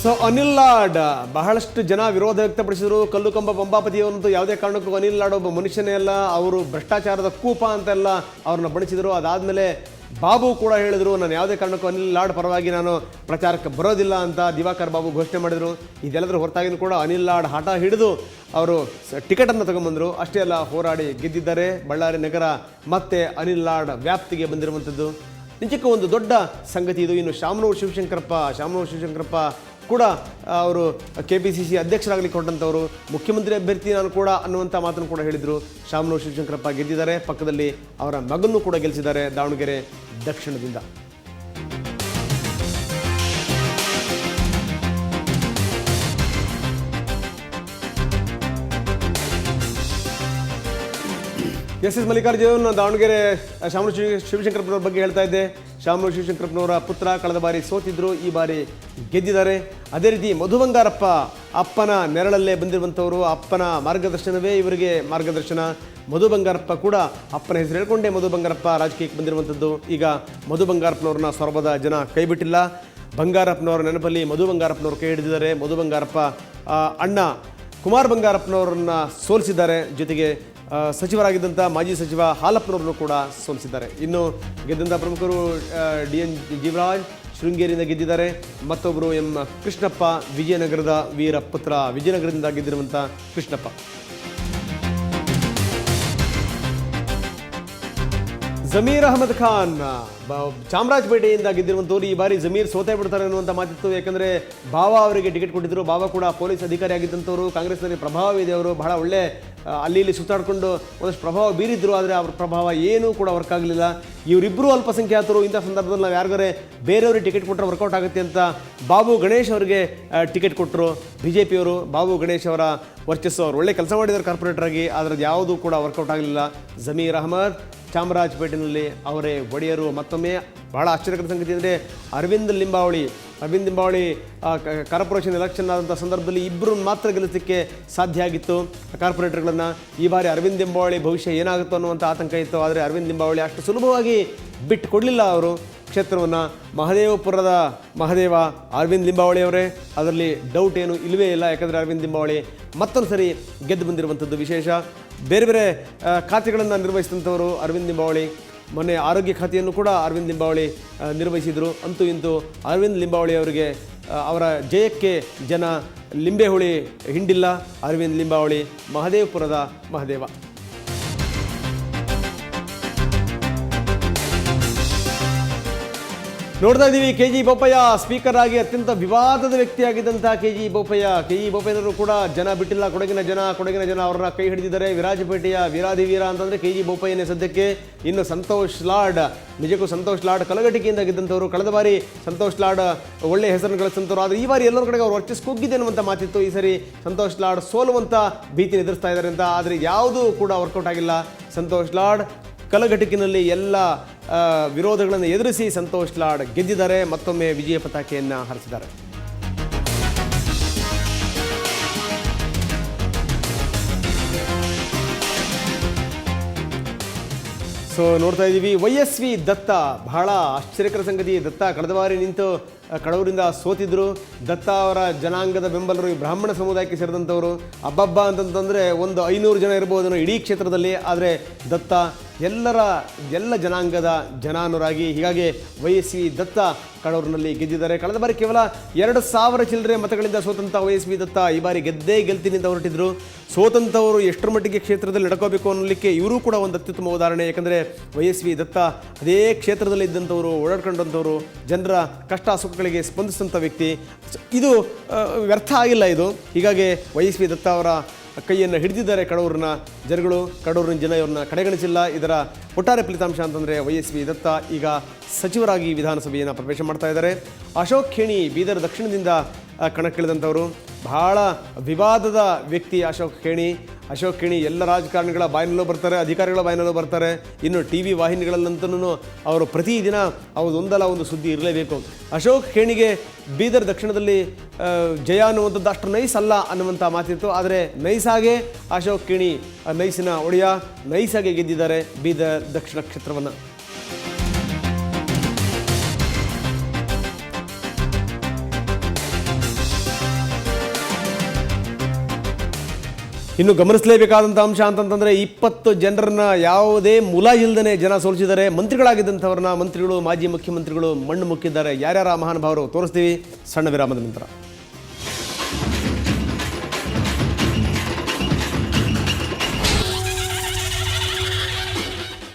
So Anil Lad ಬಹಳಷ್ಟು ಜನ ವಿರೋಧ ವ್ಯಕ್ತಪಡಿಸಿದರು. ಕಲ್ಲು ಕಂಬ ಬೊಂಬಾಪತಿಯವರಂತೂ ಯಾವುದೇ ಕಾರಣಕ್ಕೂ ಅನಿಲ್ ಲಾಡ್ ಒಬ್ಬ ಮನುಷ್ಯನೇ ಅಲ್ಲ, ಅವರು ಭ್ರಷ್ಟಾಚಾರದ ಕೂಪ ಅಂತೆಲ್ಲ ಅವ್ರನ್ನ ಬಣಿಸಿದರು. ಅದಾದಮೇಲೆ ಬಾಬು ಕೂಡ ಹೇಳಿದರು, ನಾನು ಯಾವುದೇ ಕಾರಣಕ್ಕೂ ಅನಿಲ್ ಲಾಡ್ ಪರವಾಗಿ ನಾನು ಪ್ರಚಾರಕ್ಕೆ ಬರೋದಿಲ್ಲ ಅಂತ ದಿವಾಕರ್ ಬಾಬು ಘೋಷಣೆ ಮಾಡಿದರು. ಇದೆಲ್ಲದರ ಹೊರತಾಗಿಯೂ ಕೂಡ ಅನಿಲ್ ಲಾಡ್ ಹಠ ಹಿಡಿದು ಅವರು ಟಿಕೆಟನ್ನು ತಗೊಂಡ್ಬಂದರು. ಅಷ್ಟೇ ಅಲ್ಲ, ಹೋರಾಡಿ ಗೆದ್ದಿದ್ದಾರೆ. ಬಳ್ಳಾರಿ ನಗರ ಮತ್ತೆ ಅನಿಲ್ ಲಾಡ್ ವ್ಯಾಪ್ತಿಗೆ ಬಂದಿರುವಂಥದ್ದು ನಿಜಕ್ಕೂ ಒಂದು ದೊಡ್ಡ ಸಂಗತಿ ಇದು. ಇನ್ನು ಶಾಮನೂರು ಶಿವಶಂಕರಪ್ಪ ಕೂಡ ಅವರು KPCC ಅಧ್ಯಕ್ಷರಾಗಲಿಕ್ಕೆ ಹೊರಟಂಥವರು, ಮುಖ್ಯಮಂತ್ರಿ ಅಭ್ಯರ್ಥಿ ನಾನು ಕೂಡ ಅನ್ನುವಂಥ ಮಾತನ್ನು ಕೂಡ ಹೇಳಿದರು. ಶಾಮನೂರು ಶಿವಶಂಕರಪ್ಪ ಗೆದ್ದಿದ್ದಾರೆ. ಪಕ್ಕದಲ್ಲಿ ಅವರ ಮಗನೂ ಕೂಡ ಗೆಲ್ಲಿಸಿದ್ದಾರೆ ದಾವಣಗೆರೆ ದಕ್ಷಿಣದಿಂದ. ಎಸ್ ಮಲ್ಲಿಕಾರ್ಜುನ್, ದಾವಣಗೆರೆ ಶಾಮನೂರು ಶಿವಶಂಕರಪ್ಪನವ್ರ ಬಗ್ಗೆ ಹೇಳ್ತಾ ಇದ್ದೆ. ಶಾಮನೂರು ಶಿವಶಂಕರಪ್ಪನವರ ಪುತ್ರ ಕಳೆದ ಬಾರಿ ಸೋತಿದ್ರು, ಈ ಬಾರಿ ಗೆದ್ದಿದ್ದಾರೆ. ಅದೇ ರೀತಿ ಮಧು ಬಂಗಾರಪ್ಪ ಅಪ್ಪನ ನೆರಳಲ್ಲೇ ಬಂದಿರುವಂಥವರು, ಅಪ್ಪನ ಮಾರ್ಗದರ್ಶನವೇ ಇವರಿಗೆ ಮಾರ್ಗದರ್ಶನ. ಮಧು ಬಂಗಾರಪ್ಪ ಕೂಡ ಅಪ್ಪನ ಹೆಸರು ಹೇಳ್ಕೊಂಡೇ ಮಧು ಬಂಗಾರಪ್ಪ ರಾಜಕೀಯಕ್ಕೆ ಬಂದಿರುವಂಥದ್ದು. ಈಗ ಮಧು ಬಂಗಾರಪ್ಪನವ್ರನ್ನ ಸೊರಬದ ಜನ ಕೈ ಬಿಟ್ಟಿಲ್ಲ. ಬಂಗಾರಪ್ಪನವರ ನೆನಪಲ್ಲಿ ಮಧು ಬಂಗಾರಪ್ಪನವರು ಕೈ ಹಿಡಿದಿದ್ದಾರೆ. ಮಧು ಬಂಗಾರಪ್ಪ ಅಣ್ಣ ಕುಮಾರ್ ಬಂಗಾರಪ್ಪನವ್ರನ್ನ ಸೋಲಿಸಿದ್ದಾರೆ. ಜೊತೆಗೆ ಸಚಿವರಾಗಿದ್ದಂಥ ಮಾಜಿ ಸಚಿವ ಹಾಲಪ್ಪನವ್ರನ್ನು ಕೂಡ ಸೋಲಿಸಿದ್ದಾರೆ. ಇನ್ನು ಗೆದ್ದಂಥ ಪ್ರಮುಖರು DN ಜೀವರಾಜ್ ಶೃಂಗೇರಿಯಿಂದ ಗೆದ್ದಿದ್ದಾರೆ. ಮತ್ತೊಬ್ಬರು M ಕೃಷ್ಣಪ್ಪ, ವಿಜಯನಗರದ ವೀರಪುತ್ರ, ವಿಜಯನಗರದಿಂದ ಗೆದ್ದಿರುವಂಥ ಕೃಷ್ಣಪ್ಪ. ಜಮೀರ್ ಅಹಮದ್ ಖಾನ್ ಚಾಮರಾಜಪೇಟೆಯಿಂದ ಗೆದ್ದಿರುವಂಥವ್ರು. ಈ ಬಾರಿ ಜಮೀರ್ ಸೋತೇ ಬಿಡ್ತಾರೆ ಅನ್ನುವಂಥ ಮಾತಿತ್ತು. ಯಾಕಂದರೆ ಬಾವ ಅವರಿಗೆ ಟಿಕೆಟ್ ಕೊಟ್ಟಿದ್ದರು. ಬಾವ ಕೂಡ ಪೊಲೀಸ್ ಅಧಿಕಾರಿ ಆಗಿದ್ದಂಥವ್ರು, ಕಾಂಗ್ರೆಸ್ನಲ್ಲಿ ಪ್ರಭಾವ ಇದೆ. ಅವರು ಬಹಳ ಒಳ್ಳೆ ಅಲ್ಲಿ ಇಲ್ಲಿ ಸುತ್ತಾಡಿಕೊಂಡು ಒಂದಷ್ಟು ಪ್ರಭಾವ ಬೀರಿದ್ರು. ಆದರೆ ಅವ್ರ ಪ್ರಭಾವ ಏನೂ ಕೂಡ ವರ್ಕ್ ಆಗಲಿಲ್ಲ. ಇವರಿಬ್ಬರು ಅಲ್ಪಸಂಖ್ಯಾತರು. ಇಂಥ ಸಂದರ್ಭದಲ್ಲಿ ನಾವು ಯಾರಿಗಾರೆ ಬೇರೆಯವ್ರಿಗೆ ಟಿಕೆಟ್ ಕೊಟ್ಟರೆ ವರ್ಕೌಟ್ ಆಗುತ್ತೆ ಅಂತ ಬಾಬು ಗಣೇಶ್ ಅವರಿಗೆ ಟಿಕೆಟ್ ಕೊಟ್ಟರು BJPಯವರು. ಬಾಬು ಗಣೇಶ್ ಅವರ ವರ್ಚಸ್ಸು, ಅವರು ಒಳ್ಳೆ ಕೆಲಸ ಮಾಡಿದ್ದಾರೆ ಕಾರ್ಪೊರೇಟರ್ ಆಗಿ, ಆದರೆ ಯಾವುದೂ ಕೂಡ ವರ್ಕೌಟ್ ಆಗಲಿಲ್ಲ. ಜಮೀರ್ ಅಹಮದ್ ಚಾಮರಾಜಪೇಟೆಯಲ್ಲಿ ಅವರೇ ಒಡೆಯರು. ಮತ್ತೊಮ್ಮೆ ಬಹಳ ಆಶ್ಚರ್ಯಕರ ಸಂಗತಿ ಅಂದರೆ ಅರವಿಂದ್ ಲಿಂಬಾವಳಿ ಕಾರ್ಪೊರೇಷನ್ ಎಲೆಕ್ಷನ್ ಆದಂಥ ಸಂದರ್ಭದಲ್ಲಿ ಇಬ್ಬರು ಮಾತ್ರ ಗೆಲ್ಲಿಸಲಿಕ್ಕೆ ಸಾಧ್ಯ ಆಗಿತ್ತು ಕಾರ್ಪೊರೇಟರ್ಗಳನ್ನು. ಈ ಬಾರಿ ಅರವಿಂದ್ ಲಿಂಬಾವಳಿ ಭವಿಷ್ಯ ಏನಾಗುತ್ತೋ ಅನ್ನುವಂಥ ಆತಂಕ ಇತ್ತು. ಆದರೆ ಅರವಿಂದ್ ಲಿಂಬಾವಳಿ ಅಷ್ಟು ಸುಲಭವಾಗಿ ಬಿಟ್ಟು ಕೊಡಲಿಲ್ಲ ಅವರು ಕ್ಷೇತ್ರವನ್ನು. ಮಹದೇವಪುರದ ಮಹದೇವ ಅರವಿಂದ್ ಲಿಂಬಾವಳಿಯವರೇ, ಅದರಲ್ಲಿ ಡೌಟ್ ಏನು ಇಲ್ಲವೇ ಇಲ್ಲ. ಯಾಕಂದರೆ ಅರವಿಂದ್ ಲಿಂಬಾವಳಿ ಮತ್ತೊಂದು ಸರಿ ಗೆದ್ದು ಬಂದಿರುವಂಥದ್ದು ವಿಶೇಷ. ಬೇರೆ ಬೇರೆ ಖಾತೆಗಳನ್ನು ನಿರ್ವಹಿಸಿದಂಥವರು ಅರವಿಂದ್ ಲಿಂಬಾವಳಿ. ಮೊನ್ನೆ ಆರೋಗ್ಯ ಖಾತೆಯನ್ನು ಕೂಡ ಅರವಿಂದ್ ಲಿಂಬಾವಳಿ ನಿರ್ವಹಿಸಿದರು. ಅಂತೂ ಇಂತೂ ಅರವಿಂದ್ ಲಿಂಬಾವಳಿ ಅವರಿಗೆ ಅವರ ಜಯಕ್ಕೆ ಜನ ಲಿಂಬೆಹುಳಿ ಹಿಂಡಿಲ್ಲ. ಅರವಿಂದ್ ಲಿಂಬಾವಳಿ ಮಹದೇವಪುರದ ಮಹದೇವ. ನೋಡ್ತಾ ಇದ್ದೀವಿ KG ಬೋಪಯ್ಯ ಸ್ಪೀಕರ್ ಆಗಿ ಅತ್ಯಂತ ವಿವಾದದ ವ್ಯಕ್ತಿಯಾಗಿದ್ದಂಥ KG ಬೋಪಯ್ಯನವರು ಕೂಡ ಜನ ಬಿಟ್ಟಿಲ್ಲ. ಕೊಡಗಿನ ಜನ ಅವ್ರನ್ನ ಕೈ ಹಿಡಿದಿದ್ದಾರೆ. ವಿರಾಜಪೇಟೆಯ ವೀರಾಧಿವೀರ ಅಂತಂದರೆ KG ಬೋಪಯ್ಯನೇ ಸದ್ಯಕ್ಕೆ. ಇನ್ನು ಸಂತೋಷ್ ಲಾಡ್, ನಿಜಕ್ಕೂ ಸಂತೋಷ್ ಲಾಡ್ ಕಲಘಟಕಿಯಿಂದ ಗೆದ್ದಂಥವ್ರು. ಕಳೆದ ಬಾರಿ ಸಂತೋಷ್ ಲಾಡ್ ಒಳ್ಳೆ ಹೆಸರನ್ನು ಗಳಿಸಿದಂಥವ್ರು. ಆದರೆ ಈ ಬಾರಿ ಎಲ್ಲರ ಕಡೆಗೆ ಅವ್ರು ವರ್ಚಸ್ ಕುಗ್ಗಿದೆ ಅನ್ನುವಂಥ ಮಾತಿತ್ತು. ಈ ಸರಿ ಸಂತೋಷ್ ಲಾಡ್ ಸೋಲುವಂಥ ಭೀತಿ ಎದುರಿಸ್ತಾ ಇದ್ದಾರೆ ಅಂತ. ಆದರೆ ಯಾವುದೂ ಕೂಡ ವರ್ಕೌಟ್ ಆಗಿಲ್ಲ. ಸಂತೋಷ್ ಲಾಡ್ ಕಲಘಟಕಿನಲ್ಲಿ ಎಲ್ಲ ವಿರೋಧಗಳನ್ನು ಎದುರಿಸಿ ಸಂತೋಷ್ ಲಾಡ್ ಗೆದ್ದಿದ್ದಾರೆ. ಮತ್ತೊಮ್ಮೆ ವಿಜಯ ಪತಾಕೆಯನ್ನು ಹಾರಿಸಿದ್ದಾರೆ. ಸೊ ನೋಡ್ತಾ ಇದ್ದೀವಿ YSV ದತ್ತ, ಬಹಳ ಆಶ್ಚರ್ಯಕರ ಸಂಗತಿ. ದತ್ತ ಕಳೆದ ಬಾರಿ ನಿಂತು ಕಡೂರಿಂದ ಸೋತಿದ್ರು. ದತ್ತ ಅವರ ಜನಾಂಗದ ಬೆಂಬಲರು ಈ ಬ್ರಾಹ್ಮಣ ಸಮುದಾಯಕ್ಕೆ ಸೇರಿದಂಥವರು. ಅಬ್ಬಬ್ಬ ಅಂತಂತಂದರೆ ಒಂದು 500 ಜನ ಇರ್ಬೋದೇನೋ ಇಡೀ ಕ್ಷೇತ್ರದಲ್ಲಿ. ಆದರೆ ದತ್ತ ಎಲ್ಲ ಜನಾಂಗದ ಜನಾನುರಾಗಿ. ಹೀಗಾಗಿ YSV ದತ್ತ ಕಡೂರಿನಲ್ಲಿ ಗೆದ್ದಿದ್ದಾರೆ. ಕಳೆದ ಬಾರಿ ಕೇವಲ 2,000 ಚಿಲ್ಲರೆ ಮತಗಳಿಂದ ಸೋತಂಥ YSV ದತ್ತ ಈ ಬಾರಿ ಗೆಲ್ತೀನಿ ಅಂತ ಹೊರಟಿದ್ರು. ಸೋತಂಥವರು ಎಷ್ಟರ ಮಟ್ಟಿಗೆ ಕ್ಷೇತ್ರದಲ್ಲಿ ನಡ್ಕೋಬೇಕು ಅನ್ನಲಿಕ್ಕೆ ಇವರು ಕೂಡ ಒಂದು ಅತ್ಯುತ್ತಮ ಉದಾಹರಣೆ. ಯಾಕಂದರೆ YSV ದತ್ತ ಅದೇ ಕ್ಷೇತ್ರದಲ್ಲಿ ಇದ್ದಂಥವರು, ಓಡಾಡ್ಕೊಂಡಂಥವರು, ಜನರ ಕಷ್ಟ ಸುಖಗಳಿಗೆ ಸ್ಪಂದಿಸಿದಂಥ ವ್ಯಕ್ತಿ. ಇದು ವ್ಯರ್ಥ ಆಗಿಲ್ಲ ಇದು. ಹೀಗಾಗಿ YSV ದತ್ತ ಅವರ ಕೈಯನ್ನು ಹಿಡಿದಿದ್ದಾರೆ ಕಡೂರಿನ ಜನಗಳು. ಕಡೂರಿನ ಜನ ಇವ್ರನ್ನ ಕಡೆಗಣಿಸಿಲ್ಲ. ಇದರ ಒಟ್ಟಾರೆ ಫಲಿತಾಂಶ ಅಂತಂದರೆ YSV ದತ್ತ ಈಗ ಸಚಿವರಾಗಿ ವಿಧಾನಸಭೆಯನ್ನು ಪ್ರವೇಶ ಮಾಡ್ತಾ ಇದ್ದಾರೆ. ಅಶೋಕ್ ಖೇಣಿ ಬೀದರ್ ದಕ್ಷಿಣದಿಂದ ಕಣಕ್ಕಿಳಿದಂಥವರು. ಬಹಳ ವಿವಾದದ ವ್ಯಕ್ತಿ ಅಶೋಕ್ ಖೇಣಿ ಎಲ್ಲ ರಾಜಕಾರಣಿಗಳ ಬಾಯಿನಲ್ಲೂ ಬರ್ತಾರೆ, ಅಧಿಕಾರಿಗಳ ಬಾಯಿನಲ್ಲೂ ಬರ್ತಾರೆ. ಇನ್ನು TV ವಾಹಿನಿಗಳಲ್ಲಂತೂ ಅವರು ಪ್ರತಿದಿನ ಒಂದಲ್ಲ ಒಂದು ಸುದ್ದಿ ಇರಲೇಬೇಕು. ಅಶೋಕ್ ಖೇಣಿಗೆ ಬೀದರ್ ದಕ್ಷಿಣದಲ್ಲಿ ಜಯ ಅನ್ನುವಂಥದ್ದು ಅಷ್ಟು ನೈಸ್ ಅಲ್ಲ ಅನ್ನುವಂಥ ಮಾತಿತ್ತು. ಆದರೆ ನೈಸಾಗೆ ಅಶೋಕ್ ಖೇಣಿ ನೈಸಿನ ಒಡೆಯ ನೈಸಾಗೆ ಗೆದ್ದಿದ್ದಾರೆ ಬೀದರ್ ದಕ್ಷಿಣ ಕ್ಷೇತ್ರವನ್ನು. ಇನ್ನು ಗಮನಿಸಲೇಬೇಕಾದಂಥ ಅಂಶ ಅಂತಂತಂದರೆ 20 ಜನರನ್ನ ಯಾವುದೇ ಮುಲಾಜಿಲ್ದೇ ಜನ ಸೋಲಿಸಿದ್ದಾರೆ. ಮಂತ್ರಿಗಳಾಗಿದ್ದಂಥವ್ರನ್ನ ಮಂತ್ರಿಗಳು, ಮಾಜಿ ಮುಖ್ಯಮಂತ್ರಿಗಳು ಮಣ್ಣು ಮುಕ್ಕಿದ್ದಾರೆ. ಯಾರ್ಯಾರ ಮಹಾನುಭಾವರು ತೋರಿಸ್ತೀವಿ ಸಣ್ಣ ವಿರಾಮದ ನಂತರ.